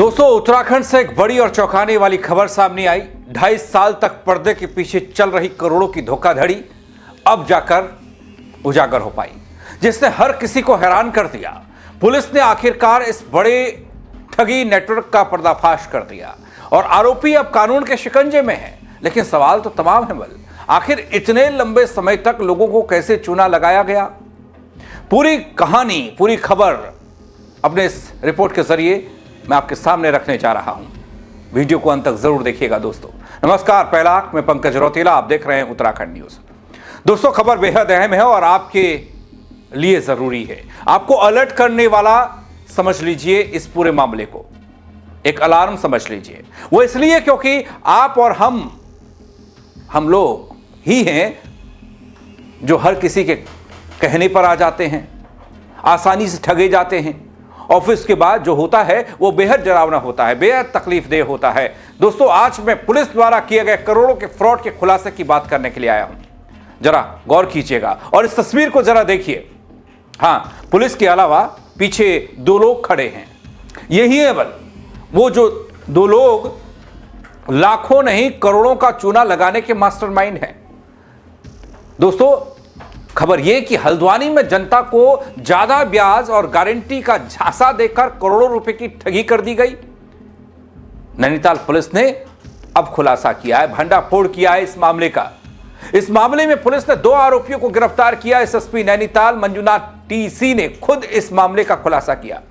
दोस्तों, उत्तराखंड से एक बड़ी और चौंकाने वाली खबर सामने आई। 2.5 साल तक पर्दे के पीछे चल रही करोड़ों की धोखाधड़ी अब जाकर उजागर हो पाई, जिसने हर किसी को हैरान कर दिया। पुलिस ने आखिरकार इस बड़े ठगी नेटवर्क का पर्दाफाश कर दिया और आरोपी अब कानून के शिकंजे में है। लेकिन सवाल तो तमाम है बल, आखिर इतने लंबे समय तक लोगों को कैसे चूना लगाया गया? पूरी कहानी, पूरी खबर अपने इस रिपोर्ट के जरिए मैं आपके सामने रखने जा रहा हूं। वीडियो को अंत तक जरूर देखिएगा। दोस्तों नमस्कार, पहला मैं पंकज रौतेला, आप देख रहे हैं उत्तराखंड न्यूज। दोस्तों, खबर बेहद अहम है और आपके लिए जरूरी है। आपको अलर्ट करने वाला समझ लीजिए इस पूरे मामले को, एक अलार्म समझ लीजिए। वो इसलिए क्योंकि आप और हम लोग ही हैं जो हर किसी के कहने पर आ जाते हैं, आसानी से ठगे जाते हैं और फिर उसके बाद जो होता है वो बेहद डरावना होता है, बेहद तकलीफदेह होता है। दोस्तों, आज मैं पुलिस द्वारा किए गए करोड़ों के फ्रॉड के खुलासे की बात करने के लिए आया हूं। जरा गौर कीजिएगा और इस तस्वीर को जरा देखिए। हां, पुलिस के अलावा पीछे 2 लोग खड़े हैं। यही है बल, वो जो 2 लोग लाखों नहीं करोड़ों का चूना लगाने के मास्टरमाइंड हैं। दोस्तों, खबर यह कि हल्द्वानी में जनता को ज्यादा ब्याज और गारंटी का झांसा देकर करोड़ों रुपए की ठगी कर दी गई। नैनीताल पुलिस ने अब खुलासा किया है, भंडाफोड़ किया है इस मामले का। इस मामले में पुलिस ने 2 आरोपियों को गिरफ्तार किया। एसएसपी नैनीताल मंजुनाथ टीसी ने खुद इस मामले का खुलासा किया।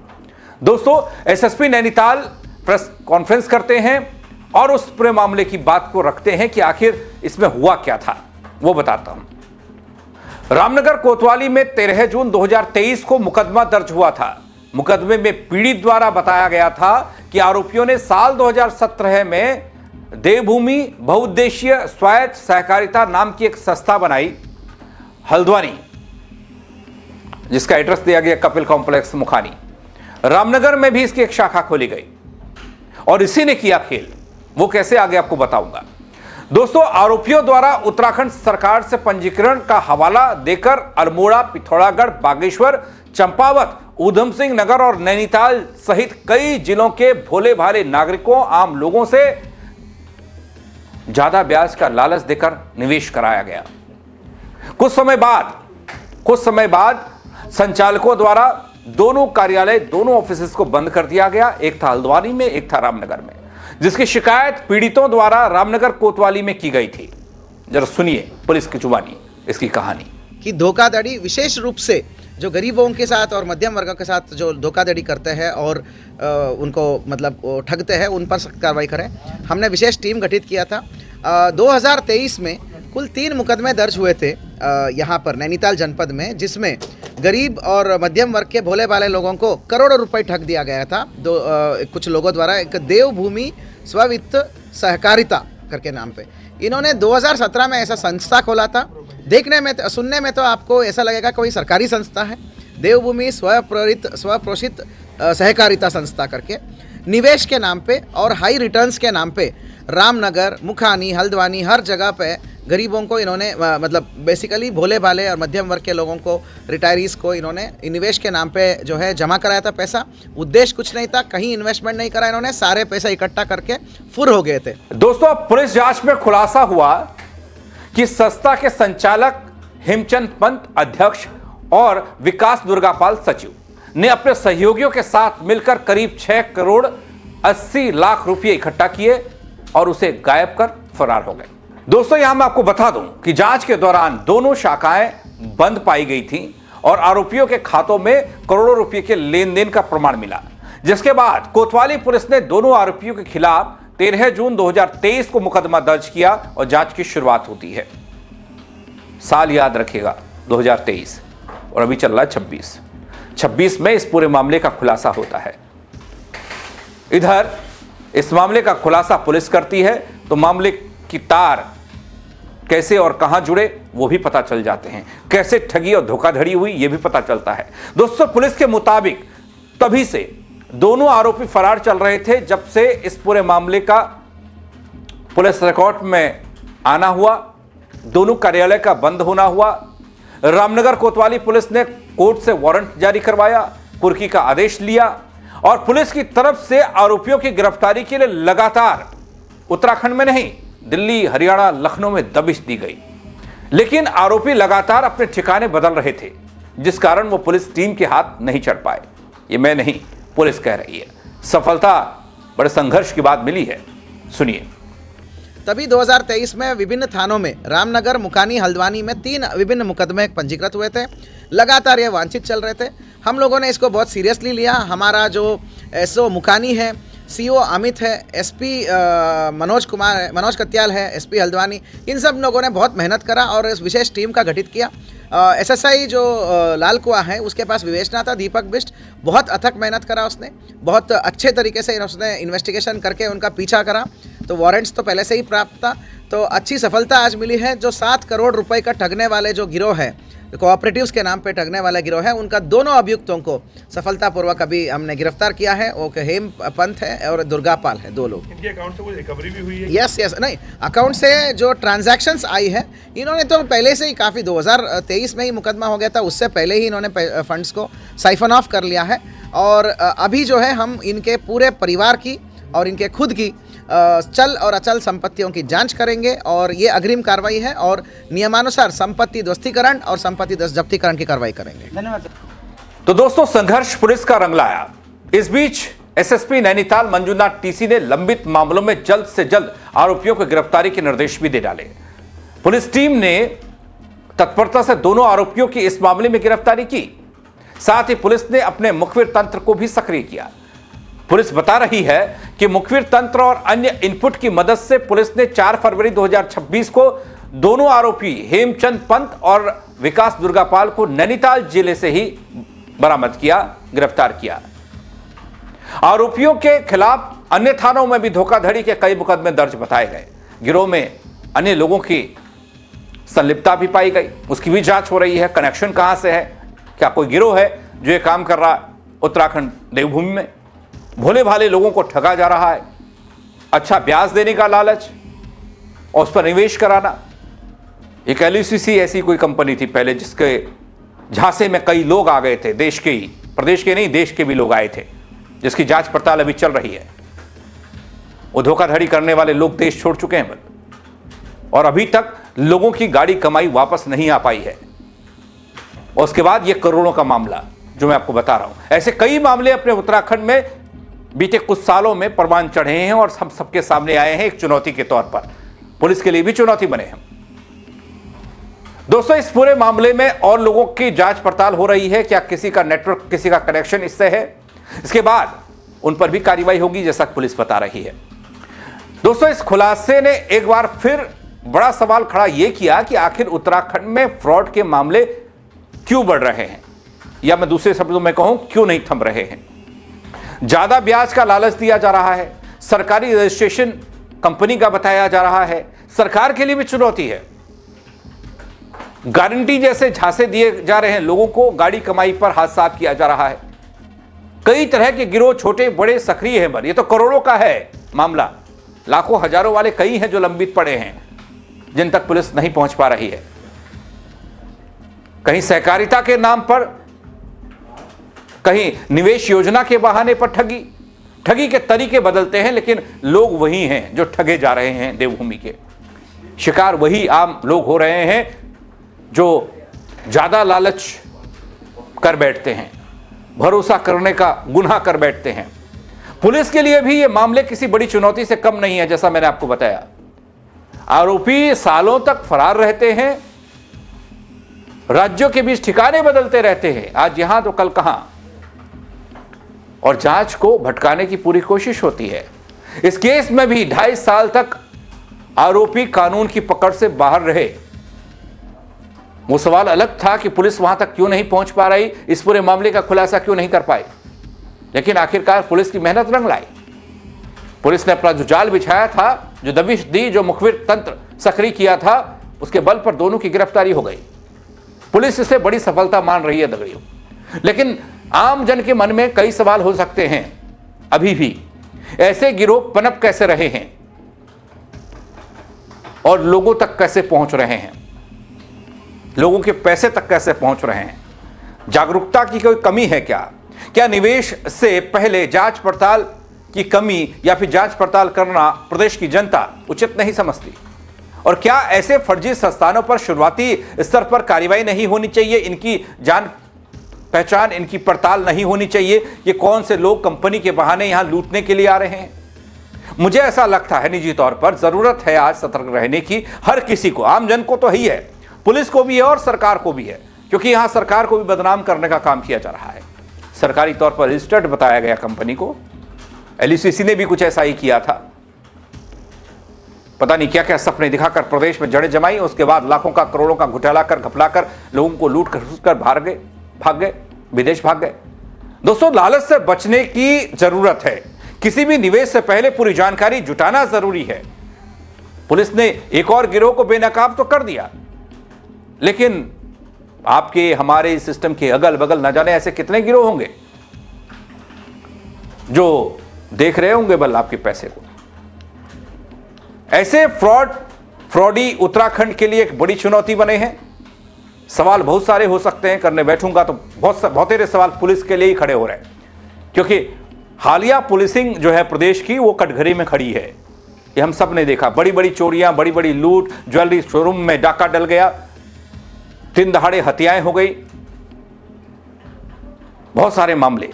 दोस्तों, एसएसपी नैनीताल प्रेस कॉन्फ्रेंस करते हैं और उस पूरे मामले की बात को रखते हैं कि आखिर इसमें हुआ क्या था, वो बताता हूं। रामनगर कोतवाली में 13 जून 2023 को मुकदमा दर्ज हुआ था। मुकदमे में पीड़ित द्वारा बताया गया था कि आरोपियों ने साल 2017 में देवभूमि बहुउद्देशीय स्वायत्त सहकारिता नाम की एक संस्था बनाई हल्द्वानी, जिसका एड्रेस दिया गया कपिल कॉम्प्लेक्स मुखानी। रामनगर में भी इसकी एक शाखा खोली गई और इसी ने किया खेल। वो कैसे, आगे आपको बताऊंगा। दोस्तों, आरोपियों द्वारा उत्तराखंड सरकार से पंजीकरण का हवाला देकर अल्मोड़ा, पिथौरागढ़, बागेश्वर, चंपावत, ऊधम सिंह नगर और नैनीताल सहित कई जिलों के भोले भाले नागरिकों, आम लोगों से ज्यादा ब्याज का लालच देकर निवेश कराया गया। कुछ समय बाद संचालकों द्वारा दोनों कार्यालय, दोनों ऑफिस को बंद कर दिया गया। एक था हल्द्वानी में, एक था रामनगर में, जिसकी शिकायत पीड़ितों द्वारा रामनगर कोतवाली में की गई थी। जरा सुनिए पुलिस की जुबानी इसकी कहानी। कि धोखाधड़ी विशेष रूप से जो गरीबों के साथ और मध्यम वर्ग के साथ जो धोखाधड़ी करते हैं और उनको मतलब ठगते हैं, उन पर सख्त कार्रवाई करें। हमने विशेष टीम गठित किया था। 2023 में कुल 3 मुकदमे दर्ज हुए थे यहाँ पर नैनीताल जनपद में, जिसमें गरीब और मध्यम वर्ग के भोले भाले लोगों को करोड़ों रुपए ठग दिया गया था। कुछ लोगों द्वारा एक देवभूमि स्ववित्त सहकारिता करके नाम पे इन्होंने 2017 में ऐसा संस्था खोला था। देखने में, सुनने में तो आपको ऐसा लगेगा कोई सरकारी संस्था है। देवभूमि स्वप्रोषित सहकारिता संस्था करके निवेश के नाम पे और हाई रिटर्न्स के नाम पे रामनगर, मुखानी, हल्द्वानी हर जगह पे गरीबों को इन्होंने मतलब बेसिकली भोले भाले और मध्यम वर्ग के लोगों को, रिटायरीज को इन्होंने निवेश के नाम पे जो है जमा कराया था पैसा। उद्देश्य कुछ नहीं था, कहीं इन्वेस्टमेंट नहीं करा इन्होंने, सारे पैसा इकट्ठा करके फुर हो गए थे। दोस्तों, पुलिस जांच में खुलासा हुआ कि संस्था के संचालक हेमचंद पंत अध्यक्ष और विकास दुर्गापाल सचिव ने अपने सहयोगियों के साथ मिलकर करीब 6 करोड़ 80 लाख रुपए इकट्ठा किए और उसे गायब कर फरार हो गए। दोस्तों, यहां मैं आपको बता दूं कि जांच के दौरान दोनों शाखाएं बंद पाई गई थीं और आरोपियों के खातों में करोड़ों रुपए के लेन देन का प्रमाण मिला, जिसके बाद कोतवाली पुलिस ने दोनों आरोपियों के खिलाफ 13 जून 2023 को मुकदमा दर्ज किया और जांच की शुरुआत होती है। साल याद रखिएगा 2023 और अभी चल रहा है 26 में इस पूरे मामले का खुलासा होता है। इधर इस मामले का खुलासा पुलिस करती है तो मामले की तार कैसे और कहां जुड़े वो भी पता चल जाते हैं, कैसे ठगी और धोखाधड़ी हुई ये भी पता चलता है। दोस्तों, पुलिस के मुताबिक तभी से दोनों आरोपी फरार चल रहे थे जब से इस पूरे मामले का पुलिस रिकॉर्ड में आना हुआ, दोनों कार्यालय का बंद होना हुआ। रामनगर कोतवाली पुलिस ने कोर्ट से वारंट जारी करवाया, कुर्की का आदेश लिया और पुलिस की तरफ से आरोपियों की गिरफ्तारी के लिए लगातार उत्तराखंड में नहीं, दिल्ली, हरियाणा, लखनऊ में दबिश दी गई। लेकिन आरोपी लगातार अपने ठिकाने बदल रहे थे, जिस कारण वो पुलिस टीम के हाथ नहीं चढ़ पाए। ये मैं नहीं, पुलिस कह रही है। सफलता बड़े संघर्ष की बाद मिली है, सुनिए। तभी 2023 में विभिन्न थानों में रामनगर, मुकानी, हल्द्वानी में 3 विभिन्न मुकदमे पंजीकृत हुए थे। लगातार ये वांछित चल रहे थे। हम लोगों ने इसको बहुत सीरियसली लिया। हमारा जो एसओ मुकानी है, सीओ अमित है, एसपी मनोज कत्याल है, एसपी हल्द्वानी, इन सब लोगों ने बहुत मेहनत करा और इस विशेष टीम का गठित किया। एसएसआई जो लाल कुआ है, उसके पास विवेचना था, दीपक बिष्ट, बहुत अथक मेहनत करा उसने, बहुत अच्छे तरीके से उसने इन्वेस्टिगेशन करके उनका पीछा करा। तो वारंट्स तो पहले से ही प्राप्त था। तो अच्छी सफलता आज मिली है। जो 7 करोड़ रुपए का ठगने वाले जो गिरोह है, कोऑपरेटिव्स के नाम पे ठगने वाला गिरोह है, उनका दोनों अभियुक्तों को सफलतापूर्वक अभी हमने गिरफ्तार किया है। वो हेम पंत है और दुर्गापाल है, 2 लोग। इनके अकाउंट से कोई रिकवरी भी हुई है? यस, नहीं, अकाउंट से जो ट्रांजैक्शंस आई है, इन्होंने तो पहले से ही काफ़ी 2023 में ही मुकदमा हो गया था, उससे पहले ही इन्होंने फंड्स को साइफन ऑफ कर लिया है। और अभी जो है हम इनके पूरे परिवार की और इनके खुद की चल और अचल संपत्तियों की जांच करेंगे और ये अग्रिम कार्रवाई है और नियमानुसार संपत्ति ध्वस्तीकरण और संपत्ति जब्तीकरण की कार्रवाई करेंगे। धन्यवाद। तो दोस्तों, संघर्ष पुलिस का रंग लाया। इस बीच एसएसपी नैनीताल मंजूनाथ टीसी ने लंबित मामलों में जल्द से जल्द आरोपियों को गिरफ्तारी के निर्देश भी दे डाले। पुलिस टीम ने तत्परता से दोनों आरोपियों की इस मामले में गिरफ्तारी की। साथ ही पुलिस ने अपने मुखबिर तंत्र को भी सक्रिय किया। पुलिस बता रही है कि मुखबिर तंत्र और अन्य इनपुट की मदद से पुलिस ने 4 फरवरी 2026 को दोनों आरोपी हेमचंद पंत और विकास दुर्गापाल को नैनीताल जिले से ही बरामद किया, गिरफ्तार किया। आरोपियों के खिलाफ अन्य थानों में भी धोखाधड़ी के कई मुकदमे दर्ज बताए गए। गिरोह में अन्य लोगों की संलिप्तता भी पाई गई, उसकी भी जांच हो रही है। कनेक्शन कहां से है, क्या कोई गिरोह है जो ये काम कर रहा है उत्तराखंड देवभूमि में? भोले भाले लोगों को ठगा जा रहा है, अच्छा ब्याज देने का लालच और उस पर निवेश कराना। एक एलयूसीसी ऐसी कोई कंपनी थी पहले, जिसके झांसे में कई लोग आ गए थे, देश के ही, प्रदेश के नहीं, देश के भी लोग आए थे, जिसकी जांच पड़ताल अभी चल रही है। वो धोखाधड़ी करने वाले लोग देश छोड़ चुके हैं और अभी तक लोगों की गाड़ी कमाई वापस नहीं आ पाई है। और उसके बाद ये करोड़ों का मामला जो मैं आपको बता रहा हूं, ऐसे कई मामले अपने उत्तराखंड में बीते कुछ सालों में परवान चढ़े हैं और हम सबके सामने आए हैं एक चुनौती के तौर पर। पुलिस के लिए भी चुनौती बने हैं। दोस्तों, इस पूरे मामले में और लोगों की जांच पड़ताल हो रही है। क्या किसी का नेटवर्क, किसी का कनेक्शन इससे है? इसके बाद उन पर भी कार्रवाई होगी, जैसा पुलिस बता रही है। दोस्तों, इस खुलासे ने एक बार फिर बड़ा सवाल खड़ा यह किया कि आखिर उत्तराखंड में फ्रॉड के मामले क्यों बढ़ रहे हैं, या मैं दूसरे शब्दों में कहूं, क्यों नहीं थम रहे हैं? ज्यादा ब्याज का लालच दिया जा रहा है, सरकारी रजिस्ट्रेशन कंपनी का बताया जा रहा है, सरकार के लिए भी चुनौती है। गारंटी जैसे झांसे दिए जा रहे हैं, लोगों को गाड़ी कमाई पर हाथ साफ किया जा रहा है। कई तरह के गिरोह छोटे बड़े सक्रिय हैं। ये तो करोड़ों का है मामला, लाखों हजारों वाले कई हैं जो लंबित पड़े हैं, जिन तक पुलिस नहीं पहुंच पा रही है। कहीं सहकारिता के नाम पर, कहीं निवेश योजना के बहाने पर ठगी के तरीके बदलते हैं, लेकिन लोग वही हैं जो ठगे जा रहे हैं। देवभूमि के शिकार वही आम लोग हो रहे हैं जो ज्यादा लालच कर बैठते हैं, भरोसा करने का गुनाह कर बैठते हैं। पुलिस के लिए भी ये मामले किसी बड़ी चुनौती से कम नहीं है। जैसा मैंने आपको बताया, आरोपी सालों तक फरार रहते हैं, राज्यों के बीच ठिकाने बदलते रहते हैं, आज यहां तो कल कहां, और जांच को भटकाने की पूरी कोशिश होती है। इस केस में भी 2.5 साल तक आरोपी कानून की पकड़ से बाहर रहे। वो सवाल अलग था कि पुलिस वहां तक क्यों नहीं पहुंच पा रही, इस पूरे मामले का खुलासा क्यों नहीं कर पाई, लेकिन आखिरकार पुलिस की मेहनत रंग लाई। पुलिस ने अपना जो जाल बिछाया था, जो दबिश दी, जो मुखबिर तंत्र सक्रिय किया था, उसके बल पर दोनों की गिरफ्तारी हो गई। पुलिस इसे बड़ी सफलता मान रही है दगड़ियों। लेकिन आम जन के मन में कई सवाल हो सकते हैं अभी भी। ऐसे गिरोह पनप कैसे रहे हैं और लोगों तक कैसे पहुंच रहे हैं, लोगों के पैसे तक कैसे पहुंच रहे हैं? जागरूकता की कोई कमी है क्या? क्या निवेश से पहले जांच पड़ताल की कमी या फिर जांच पड़ताल करना प्रदेश की जनता उचित नहीं समझती? और क्या ऐसे फर्जी संस्थानों पर शुरुआती स्तर पर कार्रवाई नहीं होनी चाहिए? इनकी जान पहचान, इनकी पड़ताल नहीं होनी चाहिए? ये कौन से लोग कंपनी के बहाने यहां लूटने के लिए आ रहे हैं? मुझे ऐसा लगता है निजी तौर पर जरूरत है आज सतर्क रहने की, हर किसी को, आम जन को तो ही है, पुलिस को भी है और सरकार को भी है, क्योंकि यहां सरकार को भी बदनाम करने का काम किया जा रहा है। सरकारी तौर पर रजिस्टर्ड बताया गया कंपनी को, एलयूसीसी ने भी कुछ ऐसा ही किया था। पता नहीं क्या क्या सपने दिखाकर प्रदेश में जड़ें जमाई, उसके बाद लाखों का करोड़ों का घोटाला कर घपलाकर लोगों को लूट कर भाग गए, विदेश भाग गए। दोस्तों, लालच से बचने की जरूरत है। किसी भी निवेश से पहले पूरी जानकारी जुटाना जरूरी है। पुलिस ने एक और गिरोह को बेनकाब तो कर दिया, लेकिन आपके हमारे सिस्टम के अगल बगल न जाने ऐसे कितने गिरोह होंगे जो देख रहे होंगे बल आपके पैसे को। ऐसे फ्रॉडी उत्तराखंड के लिए एक बड़ी चुनौती बने हैं। सवाल बहुत सारे हो सकते हैं, करने बैठूंगा तो बहुत सारे सवाल पुलिस के लिए ही खड़े हो रहे हैं, क्योंकि हालिया पुलिसिंग जो है प्रदेश की, वो कटघरे में खड़ी है। ये हम सब ने देखा, बड़ी बड़ी चोरियां, बड़ी बड़ी लूट, ज्वेलरी शोरूम में डाका डल गया, दिन दहाड़े हत्याएं हो गई, बहुत सारे मामले।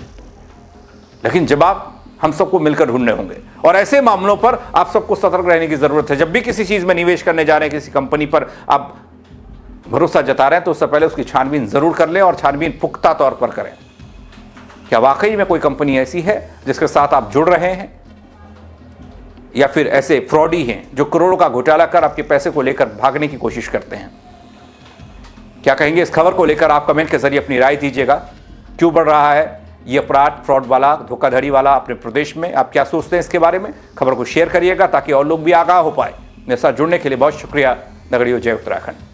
लेकिन जवाब हम सबको मिलकर ढूंढने होंगे, और ऐसे मामलों पर आप सबको सतर्क रहने की जरूरत है। जब भी किसी चीज में निवेश करने जा रहे हैं, किसी कंपनी पर आप भरोसा जता रहे हैं, तो उससे पहले उसकी छानबीन जरूर कर लें, और छानबीन पुख्ता तौर पर करें। क्या वाकई में कोई कंपनी ऐसी है जिसके साथ आप जुड़ रहे हैं, या फिर ऐसे फ्रॉडी हैं जो करोड़ों का घोटाला कर आपके पैसे को लेकर भागने की कोशिश करते हैं? क्या कहेंगे इस खबर को लेकर? आप कमेंट के जरिए अपनी राय दीजिएगा। क्यों बढ़ रहा है ये अपराध, फ्रॉड वाला, धोखाधड़ी वाला अपने प्रदेश में? आप क्या सोचते हैं इसके बारे में? खबर को शेयर करिएगा ताकि और लोग भी आगाह हो पाए। मेरे साथ जुड़ने के लिए बहुत शुक्रिया। नगड़ियों, जय उत्तराखंड।